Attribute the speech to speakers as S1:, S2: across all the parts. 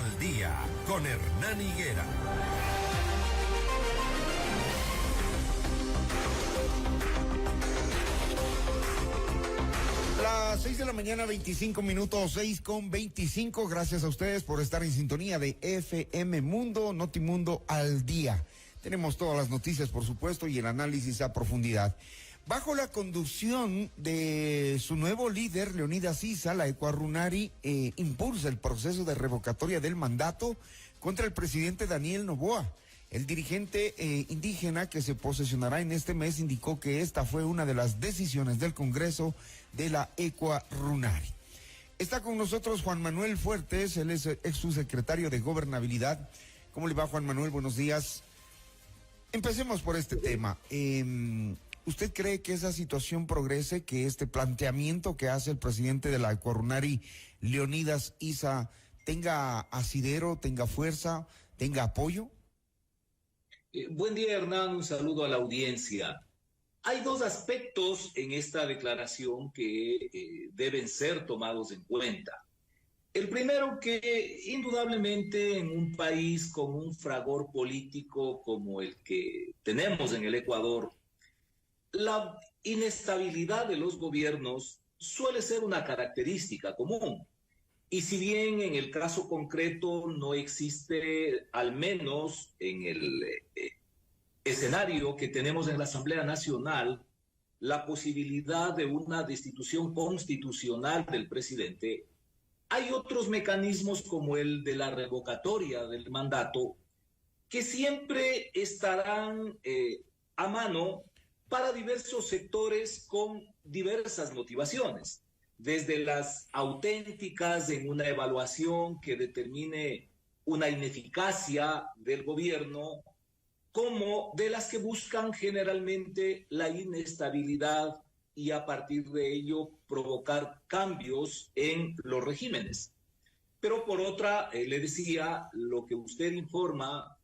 S1: al Día con Hernán Higuera.
S2: Las 6 de la mañana, 25 minutos, 6:25. Gracias a ustedes por estar en sintonía de FM Mundo, Notimundo al Día. Tenemos todas las noticias, por supuesto, y el análisis a profundidad. Bajo la conducción de su nuevo líder, Leonidas Issa, la Ecuarunari impulsa el proceso de revocatoria del mandato contra el presidente Daniel Noboa. El dirigente indígena que se posesionará en este mes indicó que esta fue una de las decisiones del Congreso de la Ecuarunari. Está con nosotros Juan Manuel Fuertes, él es ex subsecretario de Gobernabilidad. ¿Cómo le va, Juan Manuel? Buenos días. Empecemos por este tema. ¿Usted cree que esa situación progrese, que este planteamiento que hace el presidente de la Ecuarunari, Leonidas Issa, tenga asidero, tenga fuerza, tenga apoyo?
S3: Buen día, Hernán, un saludo a la audiencia. Hay dos aspectos en esta declaración que deben ser tomados en cuenta. El primero, que indudablemente en un país con un fragor político como el que tenemos en el Ecuador, la inestabilidad de los gobiernos suele ser una característica común. Y si bien en el caso concreto no existe, al menos en el escenario que tenemos en la Asamblea Nacional, la posibilidad de una destitución constitucional del presidente, hay otros mecanismos como el de la revocatoria del mandato que siempre estarán a mano para diversos sectores con diversas motivaciones, desde las auténticas en una evaluación que determine una ineficacia del gobierno, como de las que buscan generalmente la inestabilidad y a partir de ello provocar cambios en los regímenes. Pero por otra, le decía, lo que usted informa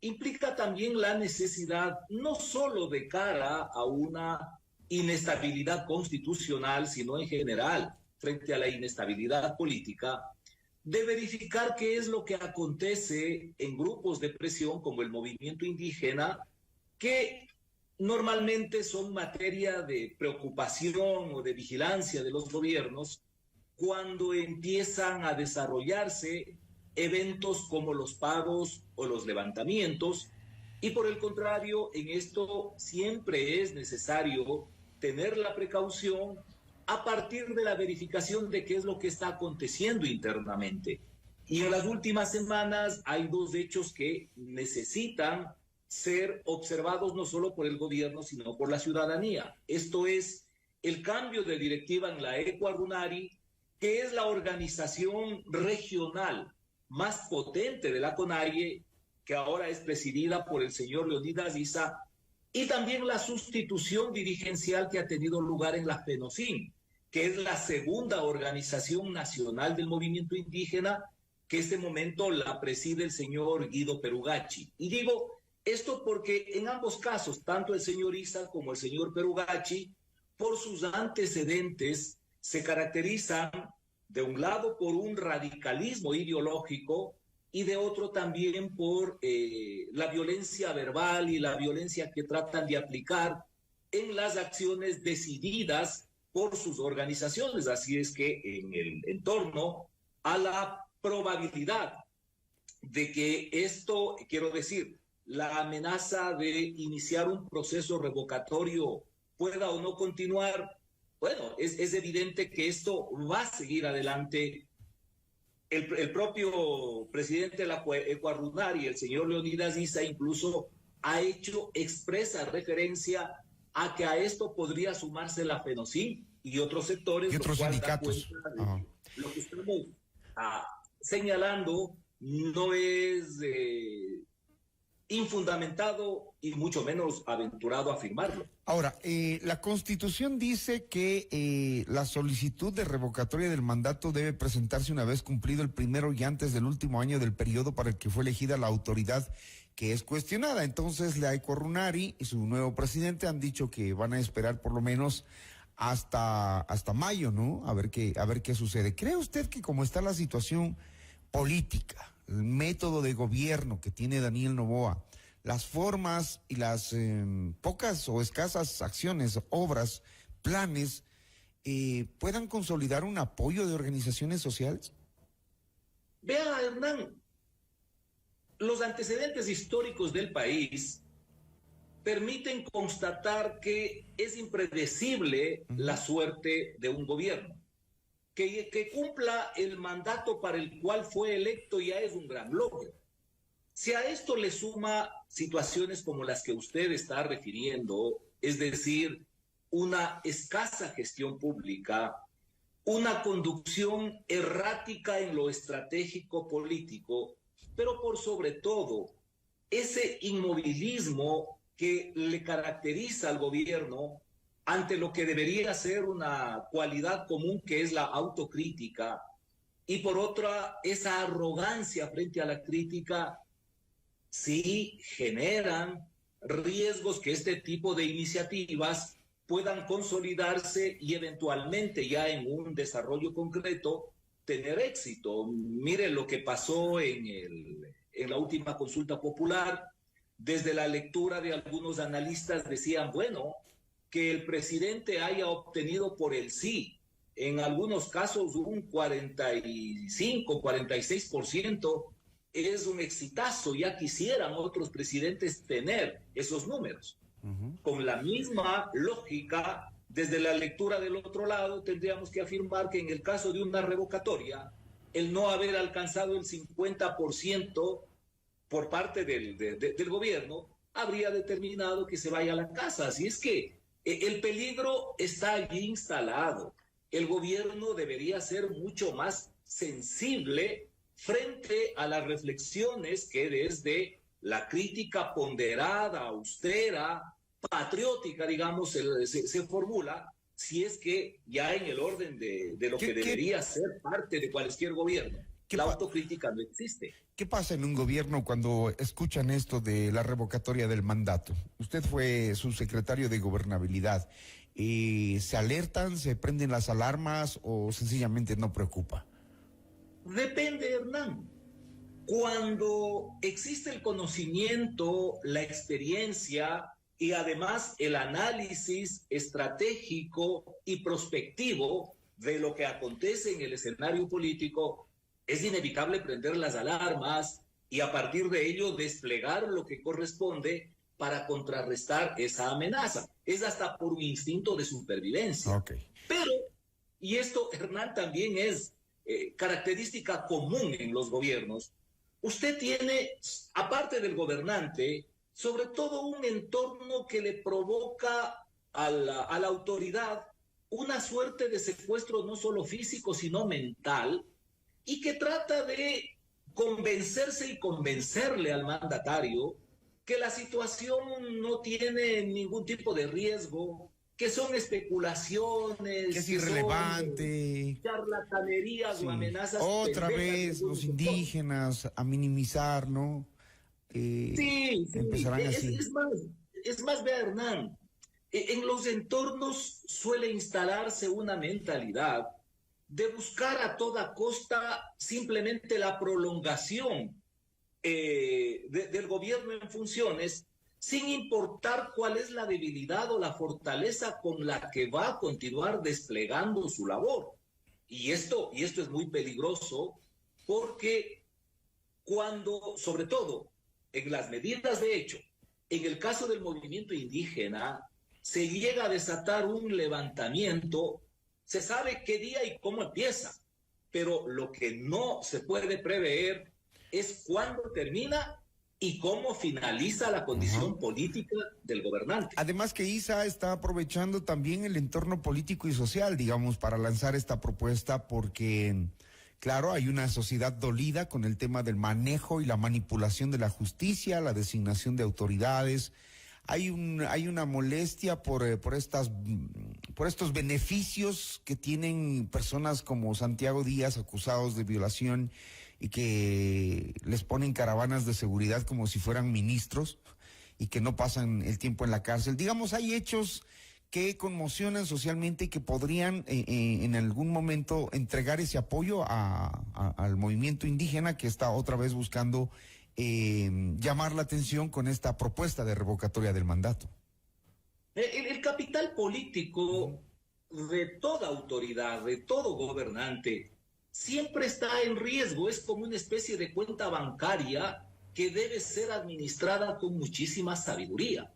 S3: implica también la necesidad no solo de cara a una inestabilidad constitucional, sino en general, frente a la inestabilidad política, de verificar qué es lo que acontece en grupos de presión como el movimiento indígena, que normalmente son materia de preocupación o de vigilancia de los gobiernos cuando empiezan a desarrollarse eventos como los paros o los levantamientos, y por el contrario, en esto siempre es necesario tener la precaución a partir de la verificación de qué es lo que está aconteciendo internamente. Y en las últimas semanas hay dos hechos que necesitan ser observados no solo por el gobierno, sino por la ciudadanía. Esto es el cambio de directiva en la Ecuarunari, que es la organización regional más potente de la CONAIE, que ahora es presidida por el señor Leonidas Issa, y también la sustitución dirigencial que ha tenido lugar en la FENOCIN, que es la segunda organización nacional del movimiento indígena, que en este momento la preside el señor Guido Perugacci. Y digo esto porque en ambos casos, tanto el señor Issa como el señor Perugacci, por sus antecedentes, se caracterizan de un lado por un radicalismo ideológico y de otro también por la violencia verbal y la violencia que tratan de aplicar en las acciones decididas por sus organizaciones. Así es que en torno a la probabilidad de que esto, quiero decir, la amenaza de iniciar un proceso revocatorio pueda o no continuar, bueno, es evidente que esto va a seguir adelante. El propio presidente de la Ecuarunari, el señor Leonidas Issa, incluso ha hecho expresa referencia a que a esto podría sumarse la FENOCIN y otros sectores.
S2: Y otros sindicatos.
S3: Lo que estamos señalando no es infundamentado y mucho menos aventurado a afirmarlo.
S2: Ahora, la Constitución dice que la solicitud de revocatoria del mandato debe presentarse una vez cumplido el primero y antes del último año del periodo para el que fue elegida la autoridad que es cuestionada. Entonces, la Ecuarunari y su nuevo presidente han dicho que van a esperar por lo menos hasta mayo, ¿no? A ver qué sucede. ¿Cree usted que como está la situación política el método de gobierno que tiene Daniel Noboa, las formas y las pocas o escasas acciones, obras, planes, puedan consolidar un apoyo de organizaciones sociales?
S3: Vea, Hernán, los antecedentes históricos del país permiten constatar que es impredecible la suerte de un gobierno. Que cumpla el mandato para el cual fue electo ya es un gran logro. Si a esto le suma situaciones como las que usted está refiriendo, es decir, una escasa gestión pública, una conducción errática en lo estratégico político, pero por sobre todo, ese inmovilismo que le caracteriza al gobierno ante lo que debería ser una cualidad común que es la autocrítica, y por otra, esa arrogancia frente a la crítica, sí generan riesgos que este tipo de iniciativas puedan consolidarse y eventualmente ya en un desarrollo concreto tener éxito. Mire lo que pasó en la última consulta popular. Desde la lectura de algunos analistas decían, bueno, que el presidente haya obtenido por el sí, en algunos casos un 45, 46%, es un exitazo. Ya quisieran otros presidentes tener esos números. Con la misma lógica, desde la lectura del otro lado, tendríamos que afirmar que en el caso de una revocatoria, el no haber alcanzado el 50% por parte del gobierno habría determinado que se vaya a la casa. Así es que el peligro está allí instalado. El gobierno debería ser mucho más sensible frente a las reflexiones que desde la crítica ponderada, austera, patriótica, digamos, se formula, si es que ya en el orden de lo que debería ser parte de cualquier gobierno, la autocrítica no existe.
S2: ¿Qué pasa en un gobierno cuando escuchan esto de la revocatoria del mandato? Usted fue subsecretario de Gobernabilidad. ¿Se alertan, se prenden las alarmas o sencillamente no preocupa?
S3: Depende, Hernán. Cuando existe el conocimiento, la experiencia y además el análisis estratégico y prospectivo de lo que acontece en el escenario político, es inevitable prender las alarmas y a partir de ello desplegar lo que corresponde para contrarrestar esa amenaza. Es hasta por un instinto de supervivencia.
S2: Okay.
S3: Pero, y esto, Hernán, también es característica común en los gobiernos, usted tiene, aparte del gobernante, sobre todo un entorno que le provoca a la autoridad una suerte de secuestro no solo físico, sino mental, y que trata de convencerse y convencerle al mandatario que la situación no tiene ningún tipo de riesgo, que son especulaciones,
S2: que es irrelevante,
S3: charlatanerías o amenazas.
S2: Otra vez los indígenas a minimizar, ¿no?
S3: Sí,
S2: empezarán así.
S3: Es más, vea, Hernán, en los entornos suele instalarse una mentalidad de buscar a toda costa simplemente la prolongación del gobierno en funciones, sin importar cuál es la debilidad o la fortaleza con la que va a continuar desplegando su labor. Y esto es muy peligroso porque cuando, sobre todo, en las medidas de hecho, en el caso del movimiento indígena, se llega a desatar un levantamiento, se sabe qué día y cómo empieza, pero lo que no se puede prever es cuándo termina y cómo finaliza la condición política del gobernante.
S2: Además que ISA está aprovechando también el entorno político y social, digamos, para lanzar esta propuesta porque, claro, hay una sociedad dolida con el tema del manejo y la manipulación de la justicia, la designación de autoridades. Hay una molestia por estos beneficios que tienen personas como Santiago Díaz, acusados de violación y que les ponen caravanas de seguridad como si fueran ministros y que no pasan el tiempo en la cárcel. Digamos, hay hechos que conmocionan socialmente y que podrían en algún momento entregar ese apoyo al movimiento indígena que está otra vez buscando llamar la atención con esta propuesta de revocatoria del mandato.
S3: El capital político de toda autoridad, de todo gobernante, siempre está en riesgo. Es como una especie de cuenta bancaria que debe ser administrada con muchísima sabiduría.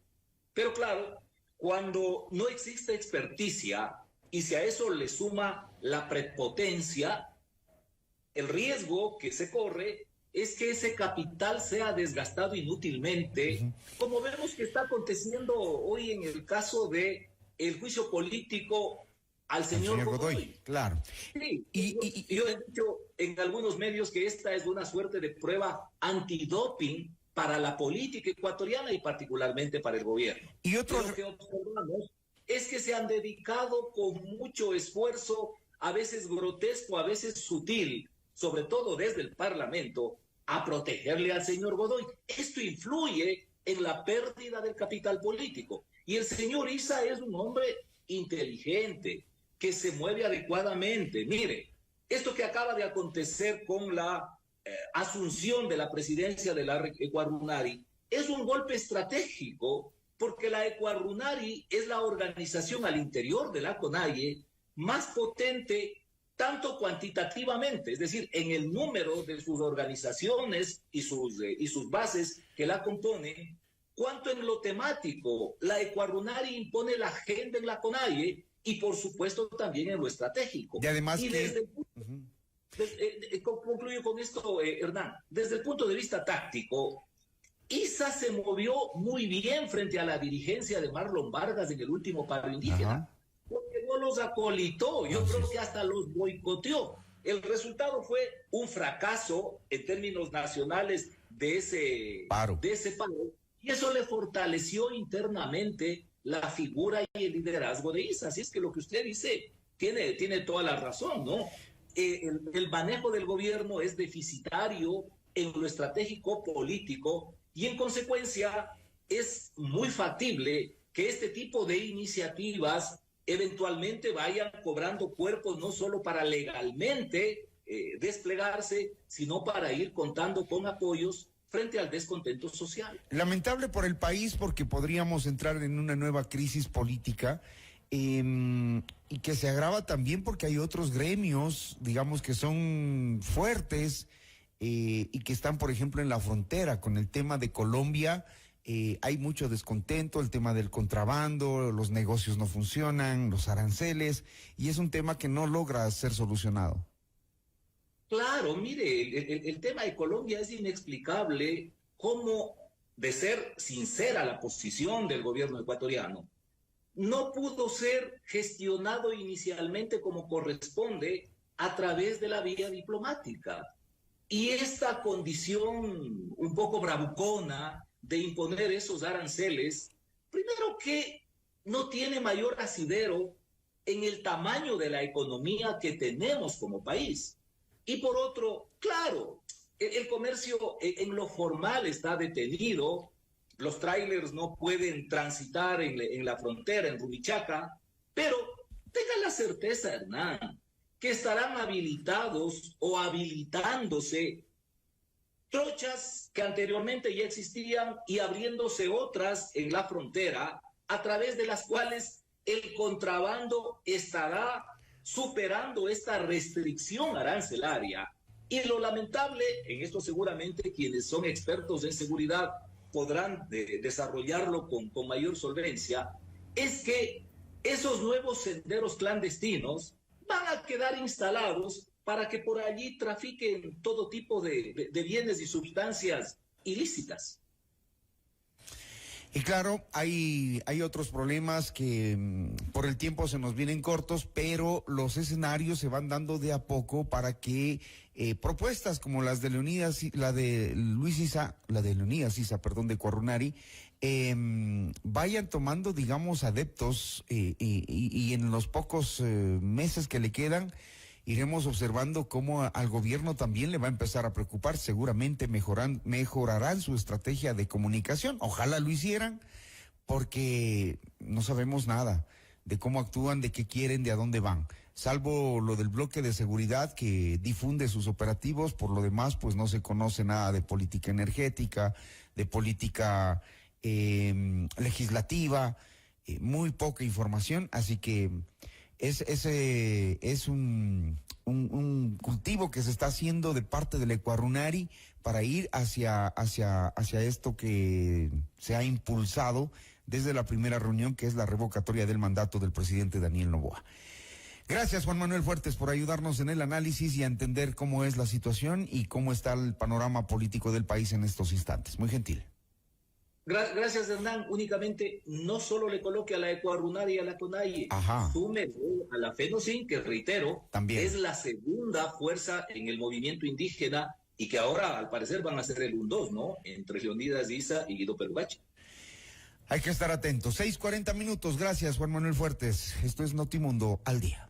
S3: Pero claro, cuando no existe experticia y si a eso le suma la prepotencia, el riesgo que se corre es que ese capital sea desgastado inútilmente, como vemos que está aconteciendo hoy en el caso de el juicio político al señor Godoy.
S2: Claro.
S3: Sí, yo he dicho en algunos medios que esta es una suerte de prueba antidoping para la política ecuatoriana y particularmente para el gobierno.
S2: Y
S3: lo que observamos es que se han dedicado con mucho esfuerzo, a veces grotesco, a veces sutil, sobre todo desde el Parlamento, a protegerle al señor Godoy. Esto influye en la pérdida del capital político. Y el señor Issa es un hombre inteligente, que se mueve adecuadamente. Mire, esto que acaba de acontecer con la asunción de la presidencia de la Ecuarunari es un golpe estratégico, porque la Ecuarunari es la organización al interior de la CONAIE más potente, tanto cuantitativamente, es decir, en el número de sus organizaciones y sus bases que la componen, cuanto en lo temático. La Ecuarunari impone la agenda en la CONAIE y, por supuesto, también en lo estratégico.
S2: Y además
S3: concluyo con esto, Hernán. Desde el punto de vista táctico, Issa se movió muy bien frente a la dirigencia de Marlon Vargas en el último paro indígena. Porque no los acolitó, yo creo que hasta los boicoteó. El resultado fue un fracaso en términos nacionales de ese paro. Y eso le fortaleció internamente la figura y el liderazgo de Issa. Así es que lo que usted dice tiene toda la razón, ¿no? El manejo del gobierno es deficitario en lo estratégico político y en consecuencia es muy factible que este tipo de iniciativas eventualmente vayan cobrando cuerpos no solo para legalmente desplegarse, sino para ir contando con apoyos frente al descontento social.
S2: Lamentable por el país porque podríamos entrar en una nueva crisis política y que se agrava también porque hay otros gremios, digamos, que son fuertes y que están, por ejemplo, en la frontera con el tema de Colombia. Hay mucho descontento, el tema del contrabando, los negocios no funcionan, los aranceles, y es un tema que no logra ser solucionado.
S3: Claro, mire, el tema de Colombia es inexplicable cómo, de ser sincera la posición del gobierno ecuatoriano, no pudo ser gestionado inicialmente como corresponde a través de la vía diplomática. Y esta condición un poco bravucona de imponer esos aranceles, primero que no tiene mayor asidero en el tamaño de la economía que tenemos como país. Y por otro, claro, el comercio en lo formal está detenido, los trailers no pueden transitar en la frontera, en Rumichaca, pero tenga la certeza, Hernán, que estarán habilitados o habilitándose trochas que anteriormente ya existían y abriéndose otras en la frontera, a través de las cuales el contrabando estará superando esta restricción arancelaria. Y lo lamentable, en esto seguramente quienes son expertos en seguridad podrán desarrollarlo con mayor solvencia, es que esos nuevos senderos clandestinos van a quedar instalados para que por allí trafiquen todo tipo de bienes y sustancias ilícitas.
S2: Y claro, hay otros problemas que por el tiempo se nos vienen cortos, pero los escenarios se van dando de a poco para que propuestas como las de Leonidas, la de Leonidas Issa, de Ecuarunari, vayan tomando, digamos, adeptos y en los pocos meses que le quedan, iremos observando cómo al gobierno también le va a empezar a preocupar. Seguramente mejorarán su estrategia de comunicación. Ojalá lo hicieran, porque no sabemos nada. de cómo actúan, de qué quieren, de a dónde van. Salvo lo del bloque de seguridad que difunde sus operativos, por lo demás, pues no se conoce nada de política energética, de política legislativa, muy poca información, así que es un cultivo que se está haciendo de parte del Ecuarunari para ir hacia esto que se ha impulsado desde la primera reunión, que es la revocatoria del mandato del presidente Daniel Noboa. Gracias, Juan Manuel Fuertes, por ayudarnos en el análisis y a entender cómo es la situación y cómo está el panorama político del país en estos instantes. Muy gentil.
S3: Gracias, Hernán. Únicamente no solo le coloque a la Ecuarunari y a la CONAIE, sume a la FENOCIN, que reitero, también es la segunda fuerza en el movimiento indígena y que ahora al parecer van a ser el 1-2, ¿no? Entre Leonidas Issa y Guido Perugachi.
S2: Hay que estar atentos. 6:40 minutos. Gracias, Juan Manuel Fuertes. Esto es Notimundo al día.